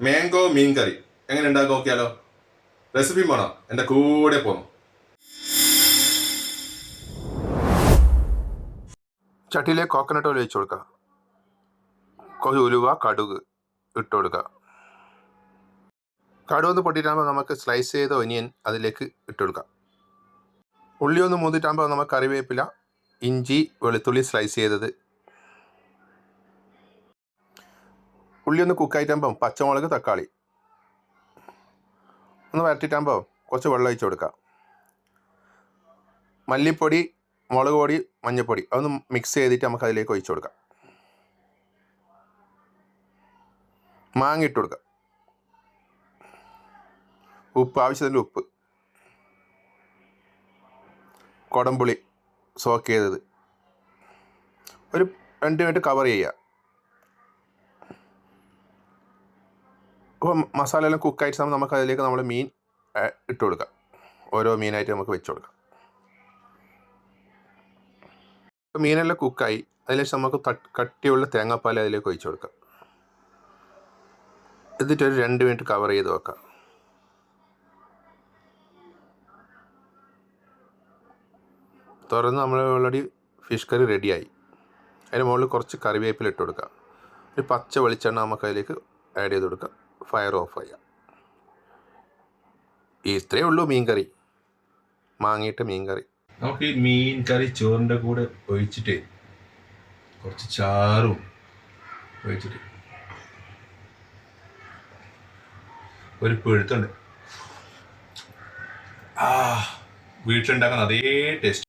Mango മീൻ കറി എങ്ങനെ ഉണ്ടാക്കി നോക്കിയാലോ? റെസിപ്പി വേണോ? എൻ്റെ കൂടെ പോന്നു. ചട്ടിയിലേക്ക് കോക്കനട്ട് ഓയിൽ ഒഴിച്ചു കൊടുക്കുക. കുറച്ച് ഉലുവ കടുക് ഇട്ട് കൊടുക്കുക. കടുകൊന്ന് പൊട്ടിയിട്ടാകുമ്പോൾ നമുക്ക് സ്ലൈസ് ചെയ്ത ഒനിയൻ അതിലേക്ക് ഇട്ട് കൊടുക്കാം. ഉള്ളി ഒന്ന് മൂന്നിട്ടാകുമ്പോൾ നമുക്ക് കറിവേപ്പില, ഇഞ്ചി, വെളുത്തുള്ളി സ്ലൈസ് ചെയ്തത്. ഉള്ളി ഒന്ന് കുക്കായിട്ടാകുമ്പം പച്ചമുളക്, തക്കാളി ഒന്ന് വരട്ടിട്ടാകുമ്പോൾ കുറച്ച് വെള്ളം ഒഴിച്ച് കൊടുക്കുക. മല്ലിപ്പൊടി, മുളക് പൊടി, മഞ്ഞൾപ്പൊടി അതൊന്ന് മിക്സ് ചെയ്തിട്ട് നമുക്ക് അതിലേക്ക് ഒഴിച്ചു കൊടുക്കാം. മാങ്ങ ഇട്ട് കൊടുക്കുക. ഉപ്പ്, ആവശ്യത്തിന് ഉപ്പ്. കുടംപുളി സോക്ക് ചെയ്തത് ഒരു 2 മിനിറ്റ് കവർ ചെയ്യുക. അപ്പോൾ മസാല എല്ലാം കുക്കായിട്ട് സമയം നമുക്ക് അതിലേക്ക് നമ്മൾ മീൻ ഇട്ട് കൊടുക്കാം. ഓരോ മീനായിട്ട് നമുക്ക് വെച്ച് കൊടുക്കാം. അപ്പോൾ മീനെല്ലാം കുക്കായി അതിലേക്ക് നമുക്ക് കട്ടിയുള്ള തേങ്ങാപ്പാൽ അതിലേക്ക് ഒഴിച്ചു കൊടുക്കാം. എന്നിട്ടൊരു 2 മിനിറ്റ് കവർ ചെയ്ത് വെക്കാം. തുറന്ന് നമ്മൾ ഓൾറെഡി ഫിഷ് കറി റെഡിയായി. അതിന് മുകളിൽ കുറച്ച് കറിവേപ്പില ഇട്ട് കൊടുക്കുക. ഒരു പച്ച വെളിച്ചെണ്ണ നമുക്ക് അതിലേക്ക് ആഡ് ചെയ്ത് കൊടുക്കാം. ഫയർ ഓഫ് ചെയ്യാം. ഇത്രയേ ഉള്ളൂ മീൻ കറി, മാങ്ങിയിട്ട് മീൻ കറി. നമുക്ക് ഈ മീൻ കറി ചോറിൻ്റെ കൂടെ ഒഴിച്ചിട്ട് കുറച്ച് ചാറും ഒഴിച്ചിട്ട് ഒരു പിഴുത്തുണ്ട്. വീട്ടിലുണ്ടാക്കുന്ന അതേ ടേസ്റ്റ്.